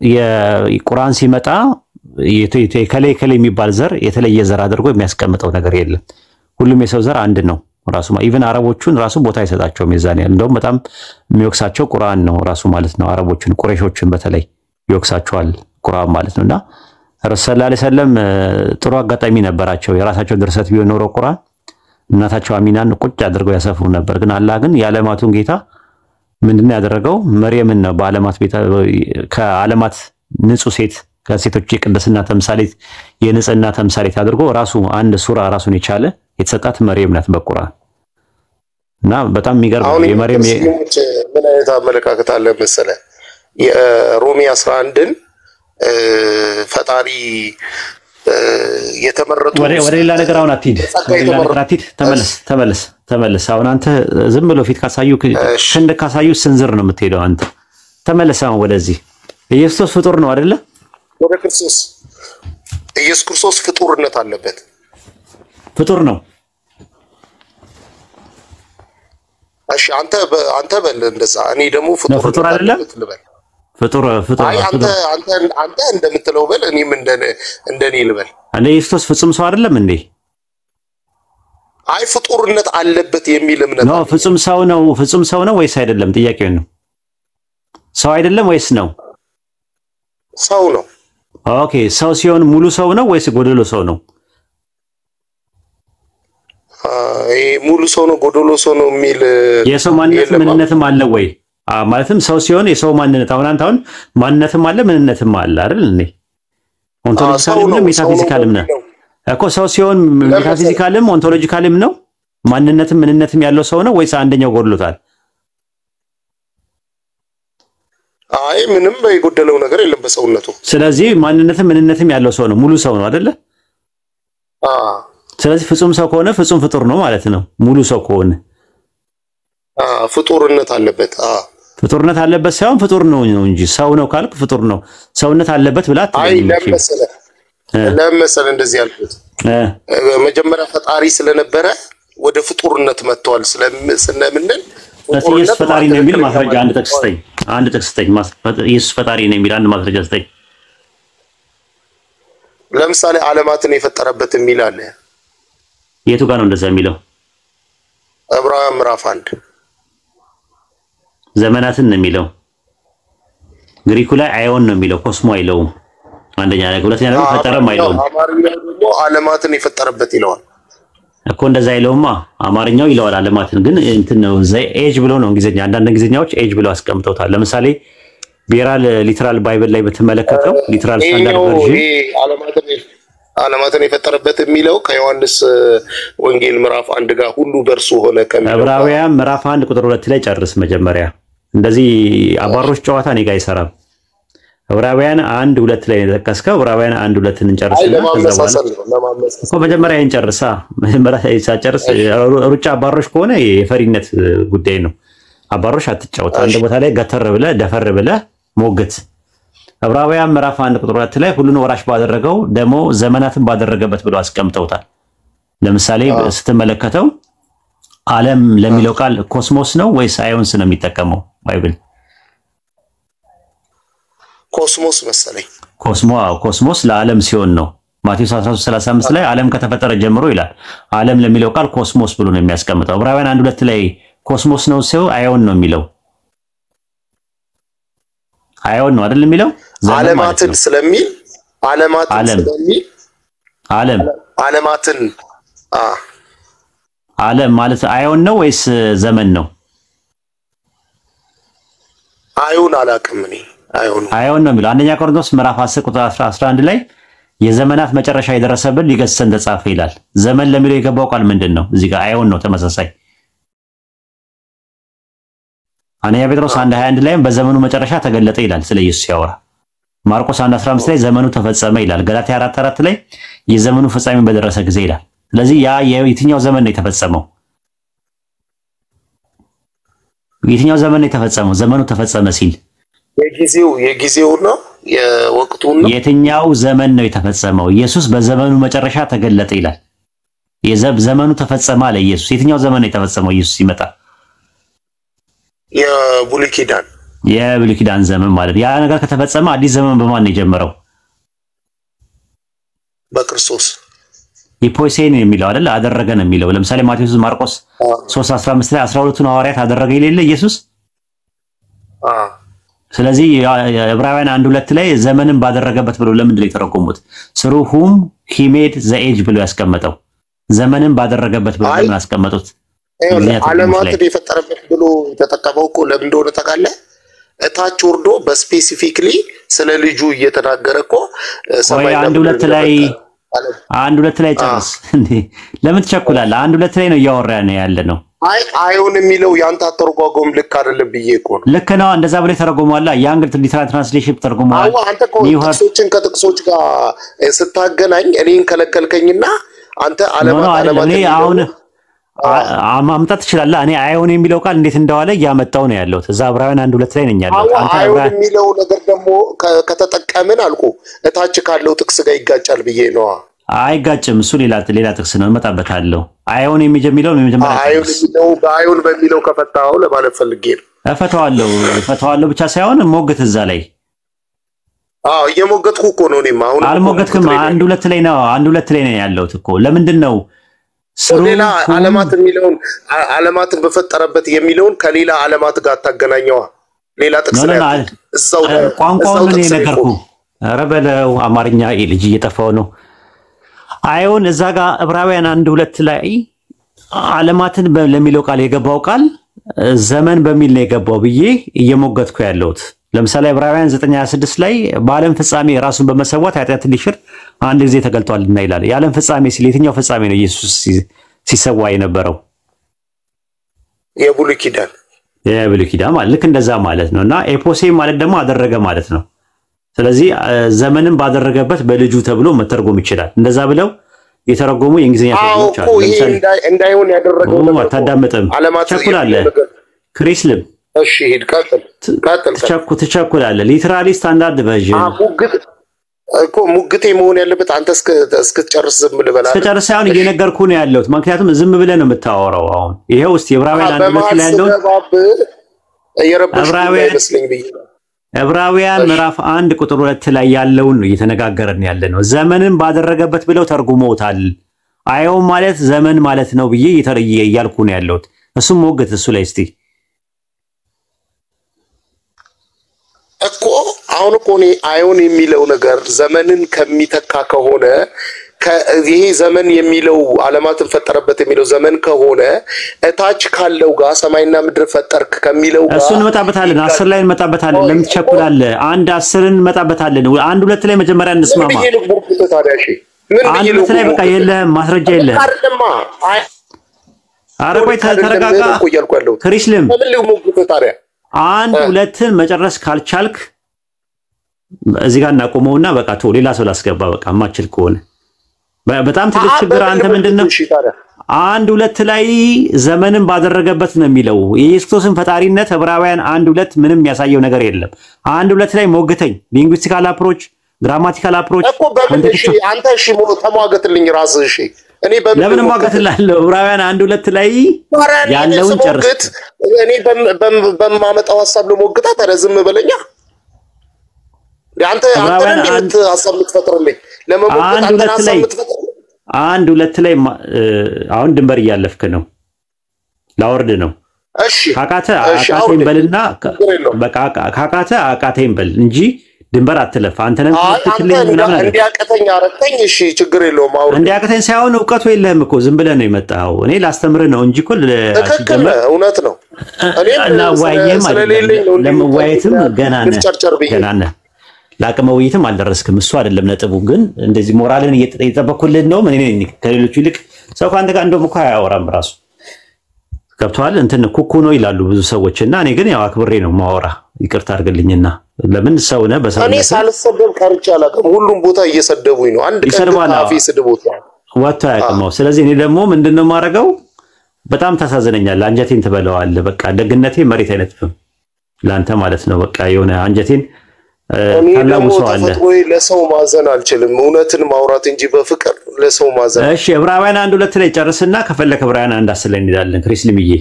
የቁርአን ሲመጣ ከሌ የሚባል ዘር የተለየ ዘር አድርጎ የሚያስቀምጠው ነገር የለም። ሁሉም የሰው ዘር አንድ ነው። ራሱ ኢቭን አረቦቹን ራሱ ቦታ አይሰጣቸውም። የዛኔ እንደውም በጣም የሚወክሳቸው ቁርአን ነው ራሱ ማለት ነው። አረቦቹን ቁረይሾችን በተለይ ይወክሳቸዋል ቁርአን ማለት ነውና ረሱል ሰለላሁ ዐለይሂ ወሰለም ጥሩ አጋጣሚ ነበራቸው። የራሳቸው ድርሰት ቢሆን ኖሮ ቁርአን እናታቸው አሚናን ቁጭ አድርገው ያሰፍሩ ነበር። ግን አላህ ግን የዓለማቱን ጌታ ምንድነው ያደረገው? መርየምን ነው በዓለማት ቤት ከዓለማት ንጹህ ሴት ከሴቶች የቅድስና ተምሳሌት የንጽህና ተምሳሌት አድርጎ ራሱ አንድ ሱራ ራሱን የቻለ የተሰጣት መርየም ናት በቁርአን። እና በጣም የሚገርም የመርየም ምን አይነት አመለካከት አለ መሰለህ? የሮሜ 11ን ፈጣሪ የተመረጡ ወደ ሌላ ነገር አሁን አትሂድ፣ ሌላ ነገር አትሂድ። ተመለስ። አሁን አንተ ዝም ብሎ ፊት ካሳዩ ሽንድ ካሳዩ ስንዝር ነው የምትሄደው አንተ። ተመለስ አሁን ወደዚህ። ኢየሱስ ፍጡር ነው አይደለ? ወደ ክርስቶስ ኢየሱስ ክርስቶስ ፍጡርነት አለበት። ፍጡር ነው። እሺ አንተ በል እንደዛ። እኔ ደግሞ ፍጡር አይደለም ልበል። ፍጡር አንተ እንደምትለው በል፣ እኔም እንደኔ ልበል። እኔ ኢየሱስ ፍጹም ሰው አይደለም እንዴ? አይ ፍጡርነት አለበት የሚል እምነት ነው። ፍጹም ሰው ነው ወይስ አይደለም? ጥያቄው ነው። ሰው አይደለም ወይስ ነው? ሰው ነው። ኦኬ፣ ሰው ሲሆን ሙሉ ሰው ነው ወይስ ጎደሎ ሰው ነው? ሙሉ ሰው ነው ጎደሎ ሰው ነው የሚል የሰው ማንነት ምንነትም አለ ወይ? ማለትም ሰው ሲሆን የሰው ማንነት አሁን ማንነትም አለ ምንነትም አለ አይደል እንዴ? ኦንቶሎጂካልም ነው ሜታፊዚካልም ነው እኮ። ሰው ሲሆን ሜታፊዚካልም ኦንቶሎጂካልም ነው። ማንነትም ምንነትም ያለው ሰው ነው ወይስ አንደኛው ጎድሎታል? አይ ምንም የጎደለው ነገር የለም በሰውነቱ። ስለዚህ ማንነትም ምንነትም ያለው ሰው ነው፣ ሙሉ ሰው ነው አይደለ? ስለዚህ ፍጹም ሰው ከሆነ ፍጹም ፍጡር ነው ማለት ነው። ሙሉ ሰው ከሆነ ፍጡርነት አለበት። ፍጡርነት አለበት ሳይሆን ፍጡር ነው እንጂ ሰው ነው ካልኩ ፍጡር ነው ሰውነት አለበት ብላ ለምሳሌ እንደዚህ ያልኩት መጀመሪያ ፈጣሪ ስለነበረ ወደ ፍጡርነት መጥቷል ስለምንል ኢየሱስ ፈጣሪ ነው የሚል ማስረጃ አንድ ጥቅስ ስጠኝ። ኢየሱስ ፈጣሪ ነው የሚል አንድ ማስረጃ ስጠኝ። ለምሳሌ ዓለማትን የፈጠረበት የሚል አለ። የቱ ጋር ነው እንደዛ የሚለው? ዕብራውያን ምዕራፍ 1 ዘመናትን ነው የሚለው። ግሪኩ ላይ አዮን ነው የሚለው፣ ኮስሞ አይለውም። አንደኛ ነገር፣ ሁለተኛ ነገር ፈጠረም አይለውም። አማርኛው ደግሞ ዓለማትን የፈጠረበት ይለዋል እኮ። እንደዛ አይለውማ፣ አማርኛው ይለዋል ዓለማትን። ግን እንትን ነው ኤጅ ብሎ ነው እንግሊዝኛ። አንዳንድ እንግሊዝኛዎች ኤጅ ብለው አስቀምጠውታል። ለምሳሌ ቢራል ሊትራል ባይብል ላይ በተመለከተው ሊትራል ስታንዳርድ ቨርዥን ዓለማትን የፈጠረበት የሚለው ከዮሐንስ ወንጌል ምዕራፍ 1 ጋር ሁሉ በእርሱ ሆነ ከሚለው ዕብራውያን ምዕራፍ 1 ቁጥር 2 ላይ ጨርስ። መጀመሪያ እንደዚህ አባሮች ጨዋታ እኔ ጋር አይሰራም። ዕብራውያን 1:2 ላይ ተጠቀስከው። ዕብራውያን 1:2 እንጨርስና እኮ መጀመሪያ እንጨርሳ። መጀመሪያ ሳጨርስ ሩጫ አባሮች ከሆነ የፈሪነት ጉዳይ ነው። አባሮች አትጫወት። አንድ ቦታ ላይ ገተር ብለህ ደፈር ብለህ ሞግት። ዕብራውያን ምዕራፍ 1 ቁጥር 2 ላይ ሁሉን ወራሽ ባደረገው ደግሞ ዘመናትን ባደረገበት ብሎ አስቀምጠውታል። ለምሳሌ ስትመለከተው ዓለም ለሚለው ቃል ኮስሞስ ነው ወይስ አዮንስ ነው የሚጠቀመው ባይብል? ኮስሞስ መሰለኝ። ኮስሞስ ለዓለም ሲሆን ነው። ማቴዎስ 13:35 ላይ ዓለም ከተፈጠረ ጀምሮ ይላል። ዓለም ለሚለው ቃል ኮስሞስ ብሎ ነው የሚያስቀምጠው። ዕብራውያን 1:2 ላይ ኮስሞስ ነው ሲው አዮን ነው የሚለው። አዮን ነው አይደል የሚለው? ዓለማትን ስለሚል ዓለም ማለት አዮን ነው ወይስ ዘመን ነው? አዮን አላውቅም እኔ። አዮን ነው የሚለው። አንደኛ ቆሮንቶስ ምዕራፍ 10 ቁጥር 11 ላይ የዘመናት መጨረሻ የደረሰብን ሊገስጸን ተጻፈ ይላል። ዘመን ለሚለው የገባው ቃል ምንድነው? እዚህ ጋር አዮን ነው ተመሳሳይ። አንደኛ ጴጥሮስ 1:21 ላይም በዘመኑ መጨረሻ ተገለጠ ይላል ስለ ኢየሱስ ያወራ። ማርቆስ 1:15 ላይ ዘመኑ ተፈጸመ ይላል። ገላትያ 4:4 ላይ የዘመኑ ፍጻሜ በደረሰ ጊዜ ይላል። ስለዚህ ያ የትኛው ዘመን ነው የተፈጸመው? የትኛው ዘመን ነው የተፈጸመው? ዘመኑ ተፈጸመ ሲል የጊዜው ነው የወቅቱ ነው። የትኛው ዘመን ነው የተፈጸመው? ኢየሱስ በዘመኑ መጨረሻ ተገለጠ ይላል። ዘመኑ ተፈጸመ አለ ኢየሱስ። የትኛው ዘመን ነው የተፈጸመው ኢየሱስ ሲመጣ? የብሉይ ኪዳን የብሉይ ኪዳን ዘመን ማለት ያ ነገር ከተፈጸመ አዲስ ዘመን በማን ነው የጀመረው? በክርስቶስ ኢፖይሴን የሚለው አይደል አደረገ ነው የሚለው። ለምሳሌ ማቴዎስ ማርቆስ 3:15 ላይ 12ቱን ሐዋርያት አደረገ ይለለ ኢየሱስ። ስለዚህ ዕብራውያን 1:2 ላይ ዘመንን ባደረገበት ብሎ ለምንድን ነው የተረጎሙት? through whom he made the age ብሎ ያስቀመጠው ዘመንን ባደረገበት ብሎ ለምን አስቀመጡት? ዓለማትን የፈጠረበት ብሎ ተጠቀመው እኮ ለምን እንደሆነ ታውቃለህ? እታች ወርዶ በስፔሲፊክሊ ስለ ልጁ እየተናገረ እኮ ሰማይ 1:2 ላይ 1:2 ላይ ጨርስ እንዴ ለምን ትቸኩላለህ? 1:2 ላይ ነው እያወራን ያለ ነው። አይሆን የሚለው ያንተ አተረጓጎም ልክ አይደለም ብዬ እኮ ነው። ልክ ነው እንደዛ ብለ ተረጎሟላ። ያንግል ሊትራል ትራንስሌሽን ተረጎሟል። አንተ ጥቅሶችን ከጥቅሶች ጋር ስታገናኝ እኔን ከለከልከኝና አንተ ዓለማት እኔ አሁን ማምጣት ትችላለህ። እኔ አይሆን የሚለው ቃል እንዴት እንደዋለ ያመጣው ነው ያለው። እዛ ዕብራውያን 1:2 ላይ ነኝ ያለው። አንተ አይሆን የሚለው ነገር ደግሞ ከተጠቀምን አልኩ እታች ካለው ጥቅስ ጋር ይጋጫል ብዬ ነው። አይጋጭም። እሱ ሌላ ጥቅስ ነው እመጣበታለሁ። አይሆን የሚጀምረው የመጀመሪያ አይሆን የሚለው በአይሆን በሚለው ከፈታው ለማለት ፈልጌ ነው። እፈታዋለሁ ብቻ ሳይሆን ሞግት እዛ ላይ እየሞገትኩ እኮ ነው። እኔማ አሁን አልሞገትክም። 1:2 ላይ ነው 1:2 ላይ ነው ያለሁት እኮ። ለምንድን ነው ሌላ ዓለማትን በፈጠረበት የሚለውን ከሌላ ዓለማት ጋር ታገናኘዋ? ሌላ ጥቅስ ላይ እዛው ቋንቋውን ምን ነገርኩ? ኧረ በለው አማርኛ ልጅ እየጠፋው ነው። አይሆን እዛ ጋር ዕብራውያን 1:2 ላይ ዓለማትን ለሚለው ቃል የገባው ቃል ዘመን በሚል ነው የገባው ብዬ እየሞገትኩ ያለሁት። ለምሳሌ ዕብራውያን 9:26 ላይ በዓለም ፍጻሜ ራሱን በመሰዋት ኃጢአትን ሊሽር አንድ ጊዜ ተገልጧልና ይላል። የዓለም ፍጻሜ ሲል የትኛው ፍጻሜ ነው ኢየሱስ ሲሰዋ የነበረው? የብሉይ ኪዳን ማለት ልክ እንደዛ ማለት ነውና ኤፖሴ ማለት ደግሞ አደረገ ማለት ነው። ስለዚህ ዘመንን ባደረገበት በልጁ ተብሎ መተርጎም ይችላል። እንደዛ ብለው የተረጎሙ የእንግሊዝኛ ተርጉሞች አሉ። ለምሳሌ እንዳይሆን ያደረገው ነገር አታዳምጥም፣ ቸኩላለህ ክሪስልም። እሺ ሂድ ቀጥል። ትቸኩላለህ። ሊትራሊ ስታንዳርድ ቨርዥን ሙግቴ መሆን ያለበት አንተ እስክትጨርስ ዝም ብለህ በላ። እስክጨርስ ሳይሆን እየነገርኩህ ነው ያለሁት። ምክንያቱም ዝም ብለህ ነው የምታወራው። አሁን ይሄው እስቲ ዕብራውያን 1:2 ላይ ያለው ዕብራውያን ምዕራፍ 1:2 ላይ ያለውን ነው እየተነጋገርን ያለ ነው። ዘመንን ባደረገበት ብለው ተርጉመውታል። አይሆን ማለት ዘመን ማለት ነው ብዬ እያልኩ ነው ያለሁት። እሱም ሞግት እሱ ላይ እስቲ እኮ አሁን እኮ እኔ አይሆን የሚለው ነገር ዘመንን ከሚተካ ከሆነ ይሄ ዘመን የሚለው ዓለማትን ፈጠረበት የሚለው ዘመን ከሆነ እታች ካለው ጋር ሰማይና ምድር ፈጠርክ ከሚለው ጋር እሱን እንመጣበታለን። 10 ላይ እንመጣበታለን። ለምን ትቸኩላለህ? 1:10 እንመጣበታለን። 1:2 ላይ መጀመሪያ እንስማማ። 1:2 ላይ በቃ የለህም ማስረጃ የለህም። ኧረ ቆይ ተረጋጋ ክሪስልም። 1:2 መጨረስ ካልቻልክ እዚህ ጋር እናቆመውና በቃ ሌላ ሰው ላስገባ። በቃ ማችል ከሆነ በጣም ትልቅ ችግር አንተ ምንድነው? 1:2 ላይ ዘመንን ባደረገበት ነው የሚለው። የኢየሱስን ፈጣሪነት ዕብራውያን 1:2 ምንም የሚያሳየው ነገር የለም። 1:2 ላይ ሞግተኝ። ሊንጉስቲካል አፕሮች፣ ግራማቲካል አፕሮች እኮ በምን አንተ ተሟገትልኝ ራስህ። እኔ ለምን ማገትላለሁ? ዕብራውያን 1:2 ላይ ያለውን ጨርስ። እኔ በማመጣው ሐሳብ ለሞግታ ተረዝም በለኛ። አንተ እንዴት ሐሳብ ልትፈጥርልኝ? ለመሞገት አንተ ሐሳብ ልትፈጥርልኝ? 1:2 ላይ አሁን ድንበር እያለፍክ ነው። ላወርድ ነው። እሺ አቃተኝ በልና በቃ አቃተኝ በል እንጂ ድንበር አትለፍ። አንተ ነህ ትክክለኛ ምናምን አይደል? እንዲያቀተኝ አረከኝ። እሺ ችግር የለውም። አውር እንዲያቀተኝ ሳይሆን ዕውቀቱ የለህም እኮ ዝም ብለህ ነው የመጣው። እኔ ላስተምርህ ነው እንጂ እኮ ለሲጀመር እውነት ነው። እኔ ለመዋየትም ገና ነህ። ለአቅመ ውይይትም አልደረስክም። እሱ አይደለም ነጥቡ። ግን እንደዚህ ሞራልን እየጠበኩልህ ነው። እኔ ከሌሎቹ ይልቅ ሰው ካንተ ጋር እንደውም እኮ አያወራም ራሱ። ገብቶሃል? እንትን ኩኩ ነው ይላሉ ብዙ ሰዎችና እኔ ግን ያው አክብሬ ነው ማወራ። ይቅርታ አድርግልኝና ለምን ሰው ነህ በሰው እኔ ሳልሰደብ ቀርቼ አላውቅም። ሁሉም ቦታ እየሰደቡኝ ነው። አንድ ቀን ካፌ ስድቦት ወጥቶ አያውቅም። ስለዚህ እኔ ደግሞ ምንድነው ማረገው? በጣም ታሳዝነኛለህ። አንጀቴን ትበለዋለህ። በቃ ደግነቴ መሬት አይነጥፍም ላንተ ማለት ነው። በቃ የሆነ አንጀቴን ታላውሰዋለህ። ወይ ለሰው ማዘን አልችልም። እውነትን ማውራት እንጂ በፍቅር ለሰው ማዘን። እሺ ዕብራውያን 1:2 ላይ ጨርስና ከፈለከ ዕብራውያን 1:10 ላይ እንሄዳለን። ክሪስልምዬ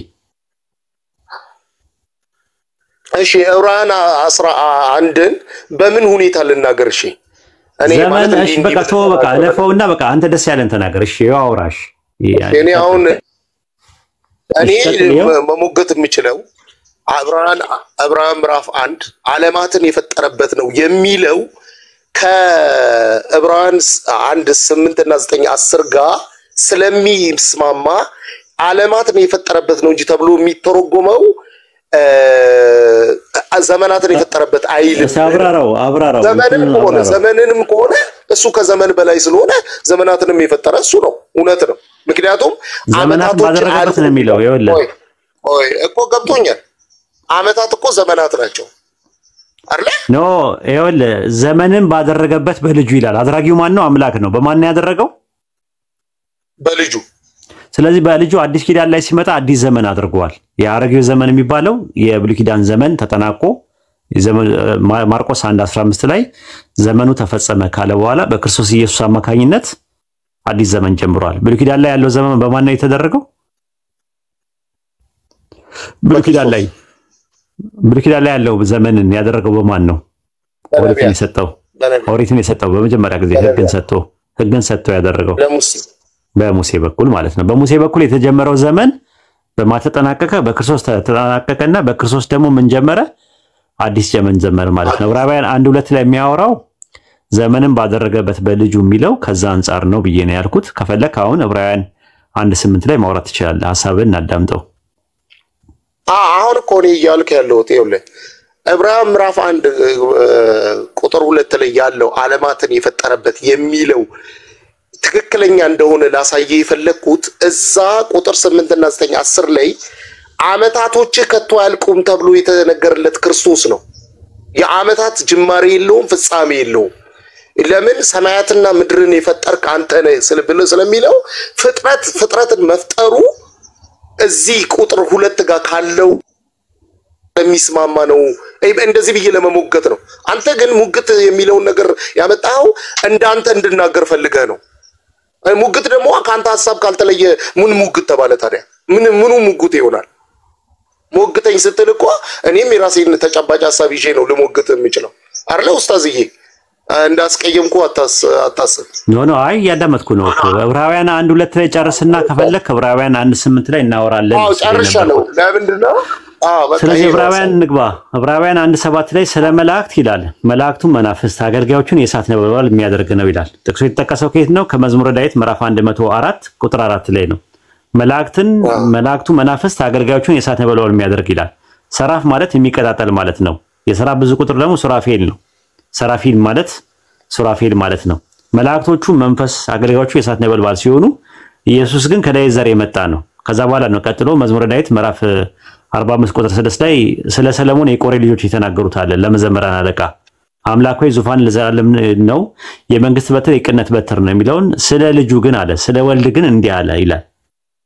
እሺ ዕብራውያን 11ን በምን ሁኔታ ልናገር? እሺ እኔ ዘመን እሺ በቃ ተው በቃ ለፈውና በቃ አንተ ደስ ያለን ተናገር። እሺ ያው አውራሽ እኔ አሁን እኔ መሞገት የምችለው ዕብራውያን ምዕራፍ 1 ዓለማትን የፈጠረበት ነው የሚለው ከዕብራውያን 1:8 እና 9 10 ጋር ስለሚስማማ ዓለማትን የፈጠረበት ነው እንጂ ተብሎ የሚተረጎመው ዘመናትን የፈጠረበት አይልም። አብራራው ዘመንንም ከሆነ እሱ ከዘመን በላይ ስለሆነ ዘመናትንም የፈጠረ እሱ ነው። እውነት ነው። ምክንያቱም ዘመናት ባደረገበት ነው የሚለው። ይኸውልህ እኮ ገብቶኛል። ዓመታት እኮ ዘመናት ናቸው አይደል? ኖ ይኸውልህ ዘመንን ባደረገበት በልጁ ይላል። አድራጊው ማን ነው? አምላክ ነው። በማን ነው ያደረገው? በልጁ። ስለዚህ በልጁ አዲስ ኪዳን ላይ ሲመጣ አዲስ ዘመን አድርጓል። የአረጌው ዘመን የሚባለው የብሉይ ኪዳን ዘመን ተጠናቆ ማርቆስ 1:15 ላይ ዘመኑ ተፈጸመ ካለ በኋላ በክርስቶስ ኢየሱስ አማካኝነት አዲስ ዘመን ጀምሯል። ብሉይ ኪዳን ላይ ያለው ዘመን በማን ነው የተደረገው? ብሉይ ኪዳን ላይ ያለው ዘመንን ያደረገው በማን ነው? ኦሪትን የሰጠው በመጀመሪያ ጊዜ ሕግን ሰጥቶ ያደረገው በሙሴ በኩል ማለት ነው። በሙሴ በኩል የተጀመረው ዘመን በማተጠናቀቀ በክርስቶስ ተጠናቀቀና በክርስቶስ ደግሞ ምን ጀመረ? አዲስ ዘመን ጀመረ ማለት ነው። ዕብራውያን 1:2 ላይ የሚያወራው ዘመንን ባደረገበት በልጁ የሚለው ከዛ አንፃር ነው ብዬ ነው ያልኩት። ከፈለክ አሁን ዕብራውያን 1:8 ላይ ማውራት ትችላለህ። ሐሳብን እናዳምጠው። አሁን እኮ ነው እያልክ ያለሁት። ይኸውልህ ዕብራውያን ምዕራፍ 1 ቁጥር 2 ላይ ያለው ዓለማትን የፈጠረበት የሚለው ትክክለኛ እንደሆነ ላሳየ የፈለኩት እዛ ቁጥር 8 እና 9 10 ላይ ዓመታቶች ከቶ ያልቁም ተብሎ የተነገረለት ክርስቶስ ነው። የዓመታት ጅማሬ የለውም፣ ፍጻሜ የለውም። ለምን ሰማያትና ምድርን የፈጠርክ አንተ ነህ ስለሚለው ፍጥረትን መፍጠሩ እዚህ ቁጥር 2 ጋር ካለው የሚስማማ ነው። እንደዚህ ብዬ ለመሞገት ነው። አንተ ግን ሙግት የሚለውን ነገር ያመጣው እንዳንተ እንድናገር ፈልገህ ነው። ሙግት ደግሞ ካንተ ሐሳብ ካልተለየ ምን ሙግት ተባለ ታዲያ? ምኑ ሙግት ይሆናል? ሞግተኝ ስትል እኮ እኔም የራሴን ተጨባጭ ሐሳብ ይዤ ነው ልሞግት የምችለው አይደል ኡስታዝዬ? እንዳስቀየምኩ አታስብ። ኖ አይ ያዳመጥኩ ነው እኮ። ዕብራውያን 1:2 ላይ ጨርስና ከፈለክ ዕብራውያን 1:8 ላይ እናወራለን። ጨርሻለሁ። ለምንድን ነው? ስለዚህ ዕብራውያን እንግባ። ዕብራውያን 1:7 ላይ ስለ መላእክት ይላል። መላእክቱ መናፍስት አገልጋዮቹን የእሳት ነበልባል የሚያደርግ ነው ይላል። ጥቅሱ የተጠቀሰው ከየት ነው? ከመዝሙረ ዳዊት ምዕራፍ 104 ቁጥር 4 ላይ ነው። መላእክቱ መናፍስት አገልጋዮቹን የእሳት ነበልባል የሚያደርግ ይላል። ሰራፍ ማለት የሚቀጣጠል ማለት ነው። የሰራፍ ብዙ ቁጥር ደግሞ ሱራፌል ነው። ሰራፊል ማለት ሱራፌል ማለት ነው። መላእክቶቹ መንፈስ አገልጋዮቹ የእሳት ነበልባል ሲሆኑ ኢየሱስ ግን ከዳዊት ዘር የመጣ ነው። ከዛ በኋላ ነው ቀጥሎ መዝሙረ ዳዊት ምዕራፍ 45 ቁጥር 6 ላይ ስለ ሰለሞን የቆሬ ልጆች የተናገሩት አለ። ለመዘምራን አለቃ አምላክ ሆይ ዙፋን ለዘላለም ነው፣ የመንግስት በትር የቅነት በትር ነው የሚለውን ስለ ልጁ ግን አለ፣ ስለ ወልድ ግን እንዲህ አለ ይላል።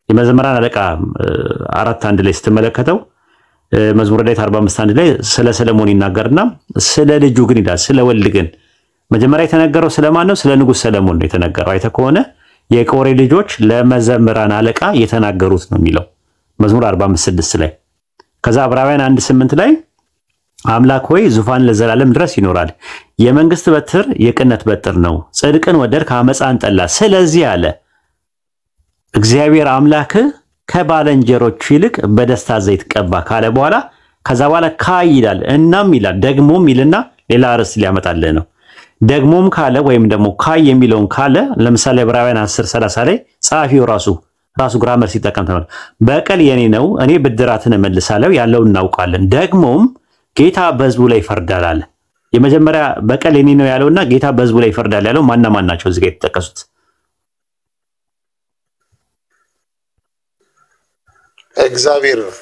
የመዘምራን አለቃ 4:1 ላይ ስትመለከተው መዝሙረ ዳዊት 45:1 ላይ ስለ ሰለሞን ይናገርና ስለ ልጁ ግን ይላል፣ ስለ ወልድ ግን። መጀመሪያ የተነገረው ስለማን ነው? ስለ ንጉስ ሰለሞን ነው የተነገረው። አይተህ ከሆነ የቆሬ ልጆች ለመዘምራን አለቃ የተናገሩት ነው የሚለው መዝሙር 45:6 ላይ። ከዛ ዕብራውያን 1:8 ላይ አምላክ ሆይ ዙፋን ለዘላለም ድረስ ይኖራል፣ የመንግስት በትር የቅነት በትር ነው፣ ጽድቅን ወደድክ አመፃን ጠላ፣ ስለዚህ አለ እግዚአብሔር አምላክ ከባለንጀሮች ይልቅ በደስታ ዘይት ቀባ ካለ በኋላ ከዛ በኋላ ካይ ይላል እናም ይላል ደግሞም ይልና ሌላ ርዕስ ሊያመጣልህ ነው። ደግሞም ካለ ወይም ደግሞ ካይ የሚለውን ካለ ለምሳሌ ዕብራውያን 10:30 ላይ ጸሐፊው ራሱ ግራመር ሲጠቀም ተመልከቱ። በቀል የኔ ነው እኔ ብድራትን እመልሳለሁ ያለውን እናውቃለን፣ ደግሞም ጌታ በሕዝቡ ላይ ይፈርዳል አለ። የመጀመሪያ በቀል የኔ ነው ያለውና ጌታ በሕዝቡ ላይ ይፈርዳል ያለው ማን ናቸው እዚህ ጋር የተጠቀሱት? እግዚአብሔር ነው።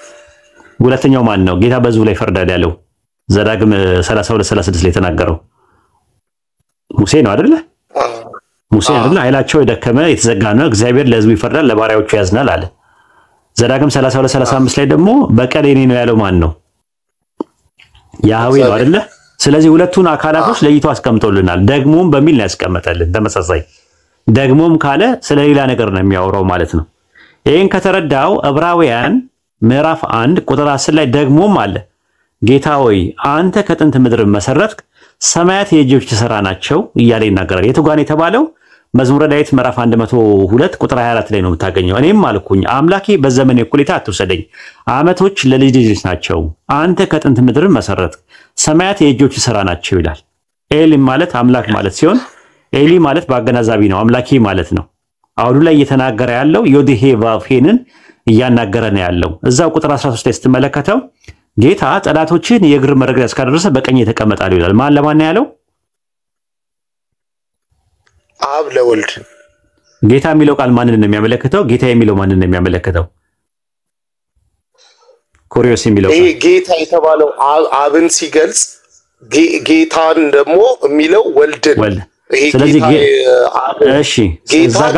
ሁለተኛው ማን ነው? ጌታ በሕዝቡ ላይ ይፈርዳል ያለው ዘዳግም 32:36 ላይ የተናገረው ሙሴ ነው አይደለ? ሙሴ አይደለ? ኃይላቸው የደከመ የተዘጋ ነው፣ እግዚአብሔር ለሕዝቡ ይፈርዳል ለባሪያዎቹ ያዝናል አለ። ዘዳግም 32:35 ላይ ደግሞ በቀል የኔ ነው ያለው ማን ነው? ያህዌ ነው አይደለ? ስለዚህ ሁለቱን አካላቶች ለይቶ አስቀምጦልናል። ደግሞም በሚል ነው ያስቀመጠልን። ተመሳሳይ ደግሞም ካለ ስለ ሌላ ነገር ነው የሚያወራው ማለት ነው። ይሄን ከተረዳው ዕብራውያን ምዕራፍ 1 ቁጥር 10 ላይ ደግሞም አለ ጌታ ሆይ አንተ ከጥንት ምድር መሰረትክ፣ ሰማያት የእጆች ሥራ ናቸው እያለ ይናገራል። የቱ ጋር የተባለው? መዝሙረ ዳዊት ምዕራፍ 102 ቁጥር 24 ላይ ነው የምታገኘው። እኔም አልኩኝ አምላኬ በዘመኔ እኩሌታ አትውሰደኝ፣ ዓመቶች ለልጅ ልጅ ናቸው። አንተ ከጥንት ምድር መሰረትክ፣ ሰማያት የእጆች ሥራ ናቸው ይላል። ኤሊ ማለት አምላክ ማለት ሲሆን ኤሊ ማለት በአገናዛቢ ነው፣ አምላኬ ማለት ነው። አሁን ላይ እየተናገረ ያለው ዮዲሄ ቫፌንን እያናገረ ነው ያለው። እዛው ቁጥር 13 ላይ ስትመለከተው ጌታ ጠላቶችን የእግር መረገጫ እስካደረሰ በቀኝ ተቀመጣሉ ይላል። ማን ለማን ነው ያለው? አብ ለወልድ። ጌታ የሚለው ቃል ማንን ነው የሚያመለክተው? ጌታ የሚለው ማንን ነው የሚያመለክተው? ኮሪዮስ የሚለው ይሄ ጌታ የተባለው አብን ሲገልጽ ጌታን ደግሞ የሚለው ወልድን። ስለዚህ እሺ ዛጋ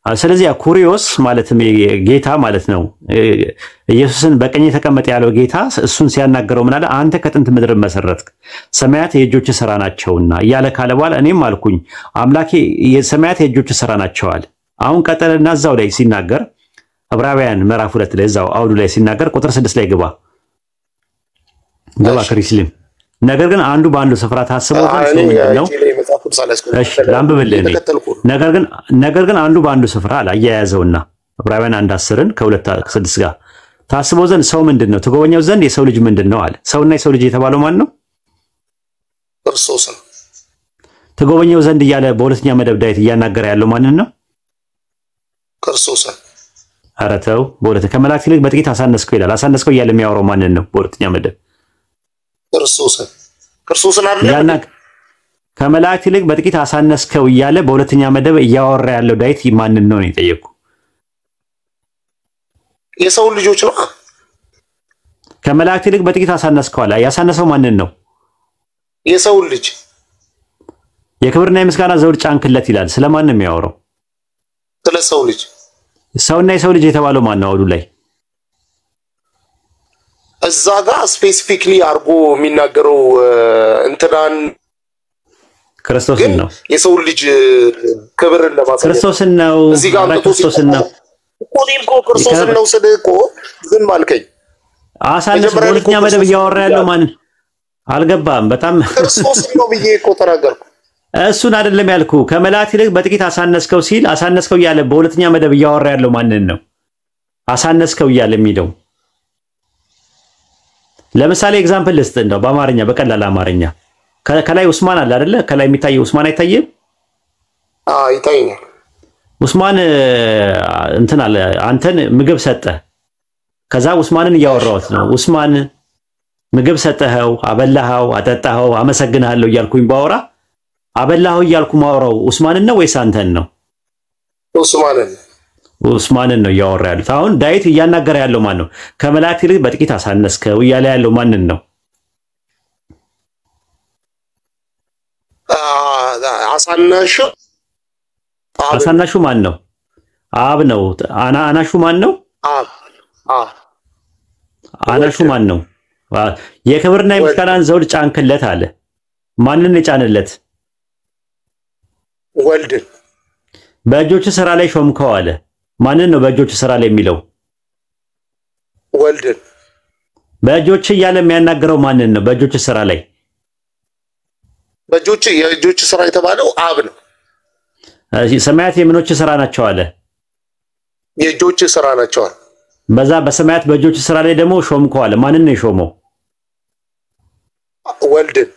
ስለዚህ ኩሪዮስ ማለትም ጌታ ማለት ነው። ኢየሱስን በቀኝ ተቀመጠ ያለው ጌታ እሱን ሲያናገረው ምን አለ? አንተ ከጥንት ምድር መሰረትክ፣ ሰማያት የእጆች ሥራ ናቸውና እያለ ካለ በኋላ እኔም አልኩኝ አምላኬ የሰማያት የእጆች ሥራ ናቸዋል። አሁን ቀጠለና እዛው ላይ ሲናገር ዕብራውያን ምዕራፍ 2 ላይ እዛው አውዱ ላይ ሲናገር ቁጥር 6 ላይ ግባ ክሪስሊም ነገር ግን አንዱ በአንዱ ስፍራ ታስበው ነው። እሺ ላንብብልህ። ነገር ግን አንዱ በአንዱ ስፍራ አያያዘውና ዕብራውያን 1:10 ከ2:6 ጋር ታስበው ዘንድ ሰው ምንድነው? ትጎበኛው ዘንድ የሰው ልጅ ምንድነው አለ። ሰውና የሰው ልጅ የተባለው ማን ነው? ክርስቶስ ነው። ትጎበኛው ዘንድ እያለ በሁለተኛ መደብ ዳዊት እያናገረ ያለው ማንን ነው? ክርስቶስ ነው። ኧረ ተው፣ በሁለተኛ ከመላእክት ይልቅ በጥቂት አሳነስከው ይላል። አሳነስከው እያለ የሚያወራው ማንን ነው? በሁለተኛ መደብ ክርስቶስን አይደለም። ከመላእክት ይልቅ በጥቂት አሳነስከው እያለ በሁለተኛ መደብ እያወራ ያለው ዳዊት ማንን ነው የጠየቁ? የሰው ልጆች ነው። ከመላእክት ይልቅ በጥቂት አሳነስከው አለ። ያሳነሰው ማንን ነው? የሰው ልጅ። የክብርና የምስጋና ዘውድ ጫንክለት ይላል። ስለማን ነው የሚያወራው? ስለ ሰው ልጅ። ሰውና የሰው ልጅ የተባለው ማን ነው? አውዱ ላይ እዛ ጋር ስፔሲፊክሊ አርጎ የሚናገረው እንትናን ክርስቶስን ነው። የሰው ልጅ ክብርን ለማሳየት ክርስቶስን ነው። እዚህ ጋር ክርስቶስን ነው እኮ ክርስቶስን ነው ስልኮ ዝም አልከኝ። አሳነስ በሁለተኛ መደብ እያወራ ያለው ማን አልገባም። በጣም ክርስቶስን ነው ብዬ እኮ ተናገርኩ። እሱን አይደለም ያልኩ። ከመላእክት ይልቅ በጥቂት አሳነስከው ሲል አሳነስከው እያለ በሁለተኛ መደብ እያወራ ያለው ማንን ነው? አሳነስከው እያለ የሚለው ለምሳሌ ኤግዛምፕል ልስጥ እንደው በአማርኛ በቀላል አማርኛ ከላይ ኡስማን አለ አይደለ? ከላይ የሚታየው ኡስማን አይታየም? ይታየኛል። ኡስማን እንትን አለ አንተን ምግብ ሰጠ። ከዛ ኡስማንን እያወራሁት ነው። ኡስማን ምግብ ሰጠኸው፣ አበላኸው፣ አጠጣኸው፣ አመሰግናለሁ እያልኩኝ ባወራ አበላኸው እያልኩ ማወራው ኡስማንን ነው ወይስ አንተን ነው? ኡስማንን ነው እያወራ ያሉት። አሁን ዳዊት እያናገረ ያለው ማን ነው? ከመላእክት ይልቅ በጥቂት አሳነስከው እያለ ያለው ማንን ነው? አሳናሹ ማን ነው? አብ ነው። አናሹ ማን ነው? አናሹ ማን ነው? የክብርና የምስጋናን ዘውድ ጫንክለት አለ። ማንን የጫንለት? ወልድን። በእጆች ሥራ ላይ ሾምከው አለ። ማንን ነው በእጆች ሥራ ላይ የሚለው? ወልድን። በእጆች እያለ የሚያናገረው ማንን ነው? በእጆች ሥራ ላይ የእጆች ሥራ የተባለው አብ ነው። ሰማያት የምኖች ሥራ ናቸው አለ። የእጆች ሥራ ናቸው አለ። በዛ በሰማያት በእጆች ሥራ ላይ ደግሞ ሾምከው አለ። ማንን ነው የሾመው? ወልድን።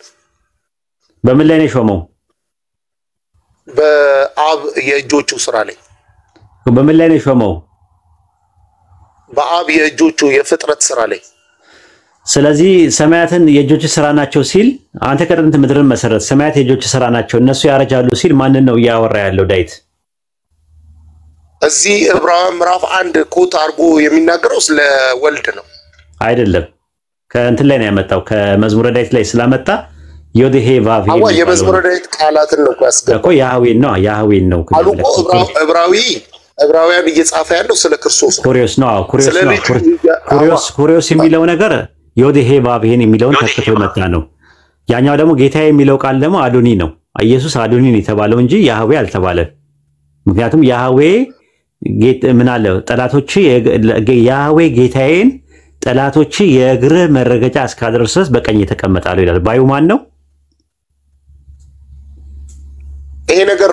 በምን ላይ ነው የሾመው? በአብ የእጆቹ ሥራ ላይ። በምን ላይ ነው የሾመው? በአብ የእጆቹ የፍጥረት ሥራ ላይ። ስለዚህ ሰማያትን የእጆች ሥራ ናቸው ሲል አንተ ከጥንት ምድርን መሰረት ሰማያት የእጆች ሥራ ናቸው እነሱ ያረጃሉ ሲል ማንን ነው እያወራ ያለው ዳዊት? እዚህ ዕብራውያን ምዕራፍ 1 ኮት አድርጎ የሚናገረው ስለ ወልድ ነው አይደለም። ከእንትን ላይ ነው ያመጣው ከመዝሙረ ዳዊት ላይ ስላመጣ ዮዲሄ ቫቭ የመዝሙረ ዳዊት ቃላትን ነው ያስገባው እኮ ያህዌን ነው አሉ እኮ ዕብራውያን እየጻፈ ያለው ስለ ክርስቶስ ነው። ኩሪዮስ የሚለው ነገር ዮዲሄ ቫቭን የሚለውን ተክቶ መጣ ነው። ያኛው ደግሞ ጌታዬ የሚለው ቃል ደግሞ አዶኒ ነው። ኢየሱስ አዶኒ ነው የተባለው እንጂ ያህዌ አልተባለም። ምክንያቱም ያህዌ ምን አለ? ጠላቶች ያህዌ ጌታዬን ጠላቶች የእግር መረገጫ እስካደርስ ድረስ በቀኝ ተቀመጣለሁ ይላል። ባዩ ማን ነው? ይሄ ነገር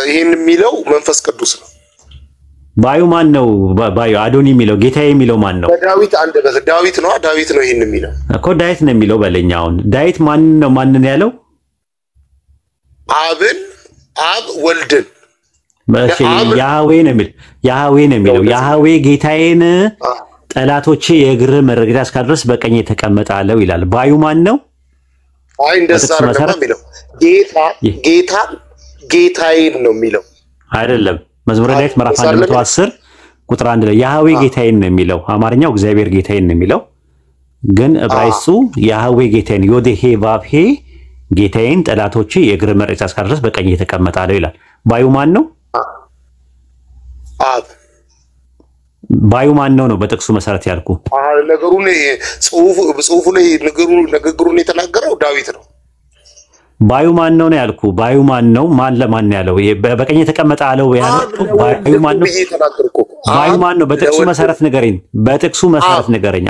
ይሄን የሚለው መንፈስ ቅዱስ ነው። ባዩ ማን ነው? ባዩ አዶኒ የሚለው ጌታዬ የሚለው ማን ነው? ዳዊት አንደበት ዳዊት ነው። ዳዊት ነው ይሄን የሚለው እኮ ዳዊት ነው የሚለው በለኛ። አሁን ዳዊት ማን ነው? ማንን ያለው? አብን አብ ወልድን ያህዌ ነው የሚለው ያህዌ ነው የሚለው ያህዌ ጌታዬን ጠላቶቼ የእግር መረገጫ እስካደርስ በቀኝ ተቀመጣለሁ ይላል። ባዩ ማን ነው? አይ እንደዛ አይደለም የሚለው ጌታ ጌታዬን ነው የሚለው አይደለም። መዝሙረ ዳዊት ምዕራፍ 110 ቁጥር 1 ላይ ያህዌ ጌታዬን ነው የሚለው። አማርኛው እግዚአብሔር ጌታዬን ነው የሚለው፣ ግን ዕብራይስጡ ያህዌ ጌታዬን ዮዴሄ ቫብሄ ጌታዬን ጠላቶቼ የእግር መረገጫ እስካደርስ በቀኝ ተቀመጣለሁ ይላል። ባዩ ማን ነው? አብ። ባዩ ማን ነው በጥቅሱ መሰረት ያልኩ? ነገሩን ጽሁፉ ላይ ንግግሩን የተናገረው ዳዊት ነው። ባዩ ማን ነው ያልኩ? ባዩ ማን ነው? ማን ለማን ያለው? በቀኝ ተቀመጠ አለው ያለው ባዩ ማን ነው? ባዩ ማን ነው? በጥቅሱ መሰረት ንገረኝ። በጥቅሱ መሰረት ንገረኝ።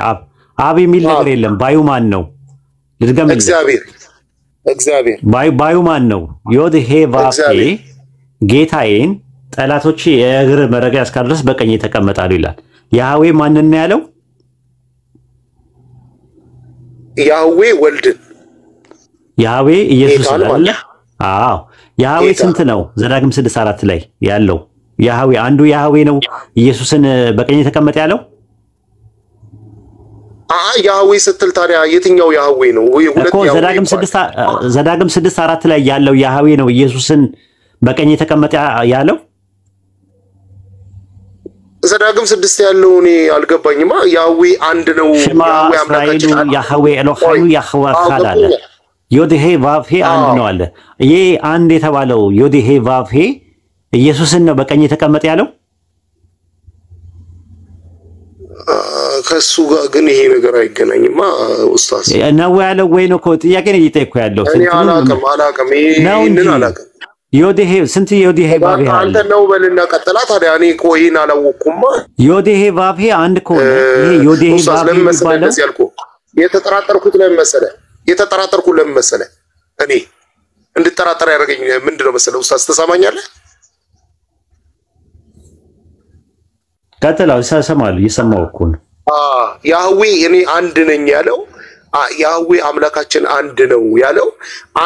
አብ የሚል ነገር የለም። ባዩ ማን ነው? ልድገምልህ። እግዚአብሔር ባዩ ማን ነው? ዮድሄ ቫፌ ጌታዬን ጠላቶቼ የእግር መረገጫ እስካደርስ በቀኝ ተቀመጣሉ ይላል። ያህዌ ማንን ነው ያለው? ያህዌ ወልድን ያህዌ ኢየሱስ አይደለ? አዎ ያህዌ ስንት ነው? ዘዳግም 6:4 ላይ ያለው ያህዌ አንዱ ያህዌ ነው ኢየሱስን በቀኝ ተቀመጠ ያለው። ያህዌ ስትል ታዲያ የትኛው ያህዌ ነው? እኮ ዘዳግም 6:4 ላይ ያለው ያህዌ ነው ኢየሱስን በቀኝ ተቀመጠ ያለው። ዘዳግም 6 ያለው እኔ አልገባኝማ። ያህዌ አንድ ነው። ያህዌ አምላካችን ያህዌ ኤሎሃዩ ያህዌ ካላለ ዮድሄ ቫፌ አንድ ነው አለ። ይሄ አንድ የተባለው ዮድሄ ቫፌ ኢየሱስን ነው በቀኝ ተቀመጠ ያለው። ከሱ ጋር ግን ይሄ ነገር አይገናኝማ ኡስታዝ። ነው ያለው ወይ ነው? ጥያቄ ነው እየጠየኩ ያለው። እኔ አላውቅም ይሄንን አላውቅም። ዮድሄ ስንት ዮድሄ ቫፌ አለ? አንተ ነው በልና ቀጥላ። ታዲያ እኔ እኮ ይሄን አላወቅኩማ። ዮድሄ ቫፌ አንድ ከሆነ ይሄ ዮድሄ ቫፌ የሚባለው የተጠራጠርኩት ለምን መሰለህ? እኔ እንድጠራጠር ያደረገኝ ምንድነው መሰለህ? ኡስታዝ ተሰማኛለህ? ቀጥላው ሰማሉ እየሰማሁ እኮ ነው። ያህዌ እኔ አንድ ነኝ ያለው ያህዌ አምላካችን አንድ ነው ያለው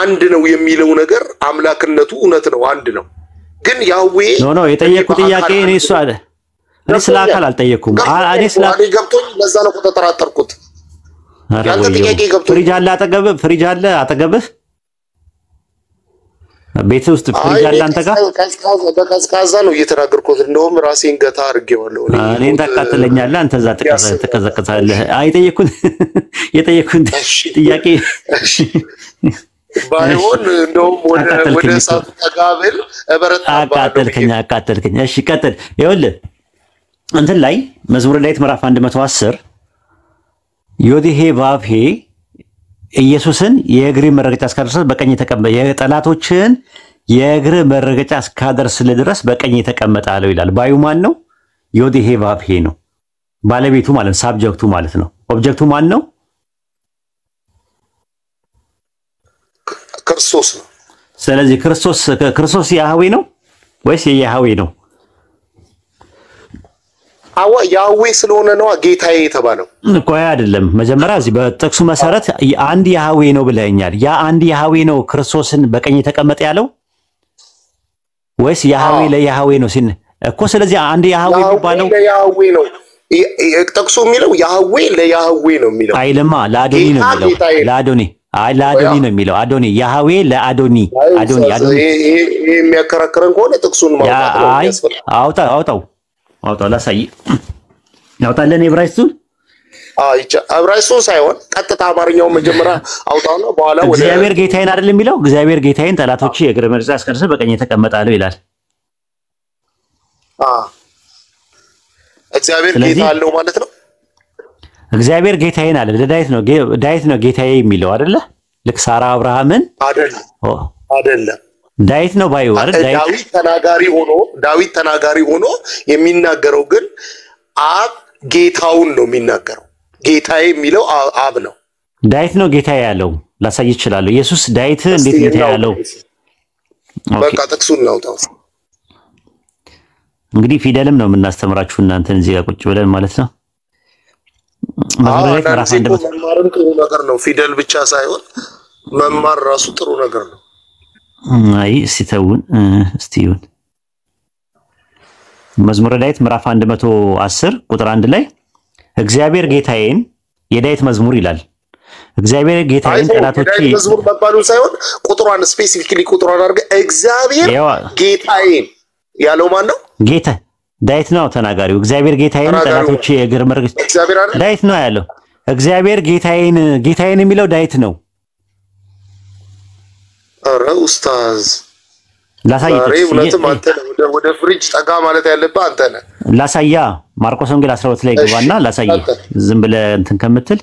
አንድ ነው የሚለው ነገር አምላክነቱ እውነት ነው፣ አንድ ነው። ግን ያህዌ ኖ የጠየቁት ጥያቄ እኔ እሱ አለ እኔ ስለ አካል አልጠየኩም። እኔ ስለ አካል ገብቶኝ ለዛ ነው ተጠራጠርኩት። ያንተ ጥያቄ ገብቶኝ ፍሪጅ አለ አጠገብህ ቤት ውስጥ ፍሪጅ አለ አንተ ጋር? በቀዝቃዛ ነው እየተናገርኩት። እንደውም ራሴን ገታ አድርጌዋለሁ። እኔን ታቃጥለኛለህ አንተ እዛ ተቀዘቅዛለህ። የጠየኩን ጥያቄ ባይሆን እንደውም ወደ እሳቱ ተጋብል አቃጠልከኝ። እሺ ቀጥል። ይኸውልህ እንትን ላይ መዝሙረ ዳዊት ምዕራፍ 110 ዮድሄ ቫፌ ኢየሱስን የእግር መረገጫ እስካደርስ በቀኝ ተቀመጠ የጠላቶችን የእግር መረገጫ እስካደርስልህ ድረስ በቀኝ ተቀመጠ አለው ይላል። ባዩ ማን ነው? ዮድሄ ቫፌ ነው። ባለቤቱ ማለት ሳብጀክቱ ማለት ነው። ኦብጀክቱ ማን ነው? ክርስቶስ ነው። ስለዚህ ክርስቶስ ያህዌ ነው ወይስ የያህዌ ነው? ያህዌ ስለሆነ ነው ጌታዬ የተባለው እኮ አይደለም። መጀመሪያ እዚህ በጥቅሱ መሰረት አንድ ያህዌ ነው ብለኛል። ያ አንድ ያህዌ ነው ክርስቶስን በቀኝ ተቀመጠ ያለው ወይስ ያህዌ ለያህዌ ነው ሲል እኮ። ስለዚህ አንድ ያህዌ የሚባለው ለያህዌ ነው ጥቅሱ የሚለው ያህዌ ለያህዌ ነው የሚለው አይልማ። ለአዶኒ ነው የሚለው ለአዶኒ ለአዶኒ ነው የሚለው አዶኒ ያህዌ ለአዶኒ አዶኒ ይሄ የሚያከራክረን ከሆነ ጥቅሱን ማውጣት ነው። አውጣው ላሳይ። ያውጣለን ዕብራይስጡን ዕብራይስጡን ሳይሆን ቀጥታ አማርኛውን መጀመሪያ አውጣውና በኋላ ወደ እግዚአብሔር ጌታዬን አይደል የሚለው? እግዚአብሔር ጌታዬን ጠላቶቼ የእግር መረገጫ እስካደርስ በቀኝ ተቀመጣለሁ ይላል። እግዚአብሔር ጌታ አለው ማለት ነው። እግዚአብሔር ጌታዬን አለ። ዳዊት ነው ጌታዬ የሚለው አይደለ? ልክ ሳራ አብርሃምን አይደለም ዳዊት ነው ባዩ አይደል? ዳዊት ተናጋሪ ሆኖ የሚናገረው ግን አብ ጌታውን ነው የሚናገረው። ጌታዬ የሚለው አብ ነው። ዳዊት ነው ጌታዬ ያለው ላሳይ ይችላል። ኢየሱስ ዳዊት እንዴት ጌታዬ ያለው? በቃ ጥቅሱን እናውጣው። እንግዲህ ፊደልም ነው የምናስተምራችሁ እናንተን እዚህ ጋር ቁጭ ብለን ማለት ነው። መዝሙረ ዳዊት መማርም ጥሩ ነገር ነው። ፊደል ብቻ ሳይሆን መማር ራሱ ጥሩ ነገር ነው። አይ ሲተውን እስቲውን መዝሙረ ዳዊት ምዕራፍ 110 ቁጥር 1 ላይ እግዚአብሔር ጌታዬን የዳዊት መዝሙር ይላል። እግዚአብሔር ጌታዬን ጠላቶቼ መዝሙር መባሉ ሳይሆን ቁጥሯን ስፔሲፊካሊ ቁጥሯን አድርገህ እግዚአብሔር ጌታዬን ያለው ማን ነው? ጌታ ዳዊት ነው ተናጋሪው። እግዚአብሔር ጌታዬን ጠላቶቼ የእግር መርገጫ ዳዊት ነው ያለው። እግዚአብሔር ጌታዬን የሚለው ዳዊት ነው። ኧረ ኡስታዝ ላሳይህ ወደ ፍሪጅ ጠጋ ማለት ያለብህ አንተ ነህ። ላሳያ ማርቆስ ወንጌል 12 ላይ ገባና ላሳይህ ዝም ብለህ እንትን ከምትል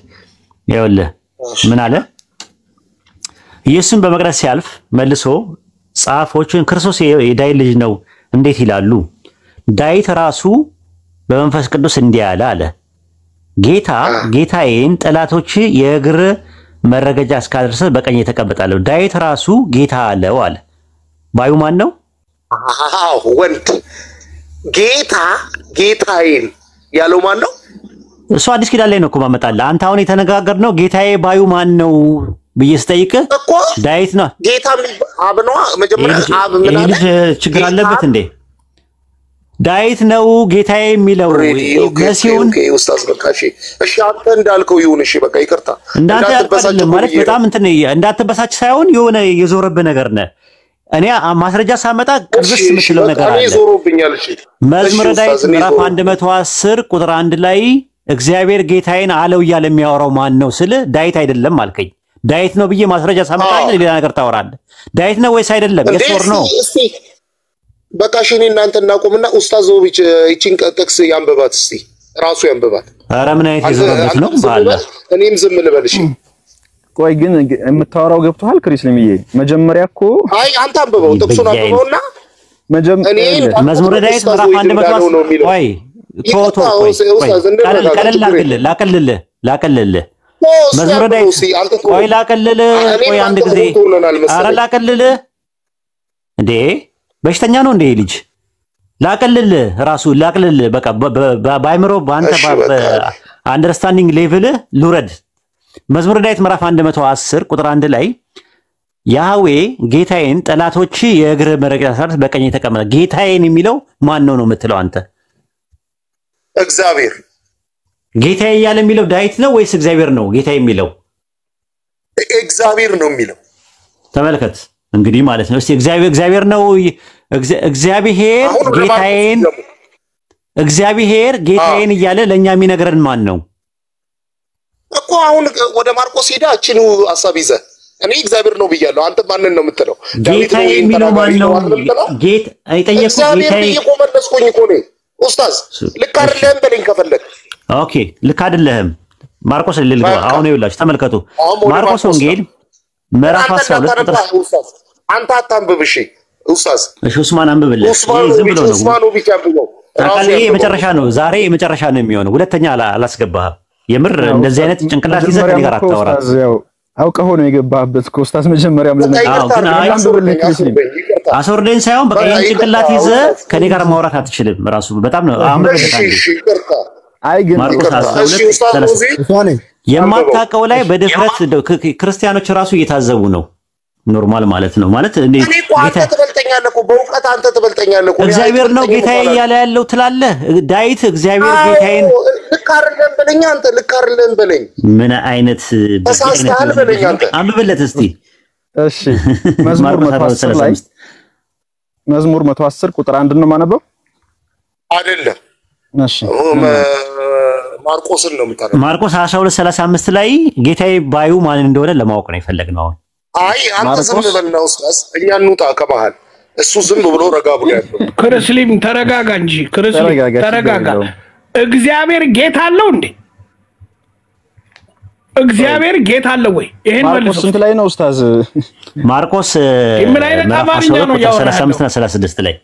ይኸውልህ ምን አለ? ኢየሱስም በመቅደስ ሲያልፍ መልሶ ጻፎችን ክርስቶስ የዳዊት ልጅ ነው እንዴት ይላሉ? ዳዊት ራሱ በመንፈስ ቅዱስ እንዲህ አለ ጌታዬን ጠላቶች የእግር መረገጫ እስካደረሰ በቀኝ ተቀመጣለሁ። ዳዊት ራሱ ጌታ አለው አለ። ባዩ ማን ነው? ወንድ ጌታዬን ያለው ማን ነው? እሱ አዲስ ኪዳን ላይ ነው እኮ ማመጣልህ። አንተ አሁን የተነጋገርነው ጌታዬ ባዩ ማን ነው ብዬ ስጠይቅህ ዳዊት ነው። ጌታ አብ ነው። መጀመሪያ አብ ምን አለ? ችግር አለበት እንዴ? ዳዊት ነው ጌታዬ የሚለው መሲሁን ኡስታዝ በቃ እሺ አንተ እንዳልከው ይሁን። እሺ በቃ ይቅርታ እንዳትበሳጭ ማለት በጣም እንትን እንዳትበሳጭ ሳይሆን የሆነ የዞረብህ ነገር ነህ። እኔ ማስረጃ ሳመጣ ቅርብስ የምትለው ነገር አለ። እኔ ዞሮብኛል። እሺ መዝሙረ ዳዊት ምዕራፍ 110 ቁጥር 1 ላይ እግዚአብሔር ጌታዬን አለው እያለ የሚያወራው ማን ነው ስል ዳዊት አይደለም አልከኝ። ዳዊት ነው ብዬ ማስረጃ ሳመጣልህ ሌላ ነገር ታወራለህ። ዳዊት ነው ወይስ አይደለም? የሶር ነው። በቃ እሺ እኔ እናንተ እናቆምና ኡስታዝ ዞቢች እቺን ጥቅስ ያንብባት እስቲ ራሱ ያንብባት። ኧረ ምን አይነት የዞረበት ነው ባላ እኔም ዝም ልበል። እሺ ቆይ ግን የምታወራው ገብቶሃል ክሪስልምዬ? መጀመሪያ እኮ አይ አንተ አንብበው ጥቅሱን አንብበውና መዝሙረ ዳዊት ምዕራፍ 110 ቆይ ቶቶ ላቀልልህ መዝሙረ ዳዊት ቆይ ላቀልልህ ቆይ አንድ ጊዜ ኧረ ላቀልልህ እንዴ በሽተኛ ነው እንዴ ልጅ? ላቀልልህ ራሱ ላቀልልህ በቃ ባይምሮ ባንተ አንደርስታንዲንግ ሌቭል ሉረድ። መዝሙረ ዳዊት ምዕራፍ 110 ቁጥር 1 ላይ ያህዌ ጌታዬን ጠላቶች የእግር መረገጫ ሳርስ በቀኝ ተቀመጠ። ጌታዬን የሚለው ማን ነው የምትለው አንተ? እግዚአብሔር ጌታዬ እያለ የሚለው ዳዊት ነው ወይስ እግዚአብሔር ነው ጌታዬ የሚለው? እግዚአብሔር ነው የሚለው። ተመልከት እንግዲህ ማለት ነው። እስቲ እግዚአብሔር ነው እግዚአብሔር ጌታዬን እያለ ለኛ የሚነግረን ማን ነው እኮ? አሁን ወደ ማርቆስ ሄዳ እቺኑ ሐሳብ ይዘህ እኔ እግዚአብሔር ነው ብያለሁ። አንተ ማንን ነው የምትለው? ጌታዬ የሚለው ማን ነው? ጌታ አይጠየቁ ጌታዬ መለስኩኝ እኮ ነው ኡስታዝ። ልክ አይደለህም በለኝ ከፈለክ። ኦኬ ልክ አይደለህም። ማርቆስ ልልገባ አሁን ይኸውላችሁ ተመልከቱ። ማርቆስ ወንጌል ምዕራፍ 12 ቁጥር አንተ አታንብብ። እሺ ኡስታዝ እሺ ኡስማን አንብብልህ። ዝም ብሎ ነው ኡስማኑ ብቻ አንብበው። ታውቃለህ የመጨረሻ ነው ዛሬ የመጨረሻ ነው የሚሆነው። ሁለተኛ አላስገባህም። የምር እንደዚህ አይነት ጭንቅላት ይዘህ ከኔ ጋር አታወራ። አውቀህ ነው የገባህበት እኮ ኡስታዝ። መጀመሪያም አስወርደኝ ሳይሆን በቃ ይሄን ጭንቅላት ይዘህ ከኔ ጋር ማውራት አትችልም። ራሱ በጣም ነው አይ ግን የማታውቀው ላይ በድፍረት ክርስቲያኖች ራሱ እየታዘቡ ነው። ኖርማል ማለት ነው ማለት እንዴ አንተ ትበልጠኛለህ እኮ በእውቀት አንተ ትበልጠኛለህ እኮ። እግዚአብሔር ነው ጌታዬ እያለ ያለው ትላለህ። ዳዊት እግዚአብሔር ጌታዬን ልክ አይደለም በለኝ አንተ። ልክ አይደለም በለኝ። ምን አይነት ተሳስተሃል በለኝ አንተ። አንብብለት እስቲ። እሺ መዝሙር 110 ቁጥር 1 ነው ማነበው አይደለም? እሺ ማርቆስን ነው የምታነበው። ማርቆስ 12:35 ላይ ጌታዬ ባዩ ማን እንደሆነ ለማወቅ ነው የፈለግነው። አይ አንተ ዝም በልና ኡስታዝ እኛ እንውጣ ከመሃል። እሱ ዝም ብሎ ረጋ ብሎ ያለው ክርስሊም ተረጋጋ እንጂ ክርስሊም ተረጋጋ። እግዚአብሔር ጌታ አለው እንዴ? እግዚአብሔር ጌታ አለው ወይ? ይሄን መልሱ። ስንት ላይ ነው ኡስታዝ? ማርቆስ ምን አይነት አማርኛ ነው ያወራው? 35 እና 36 ላይ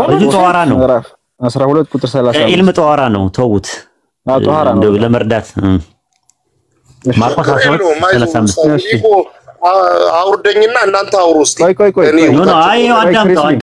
ብዙ ተዋራ ነው። 12 ቁጥር 30 ኢልም ተዋራ ነው። ተውት ጧሃራ ነው ለመርዳት ማርቆስ 13:35 አውርደኝና እናንተ አውሩ እስቲ ቆይ አይ አዳምጠው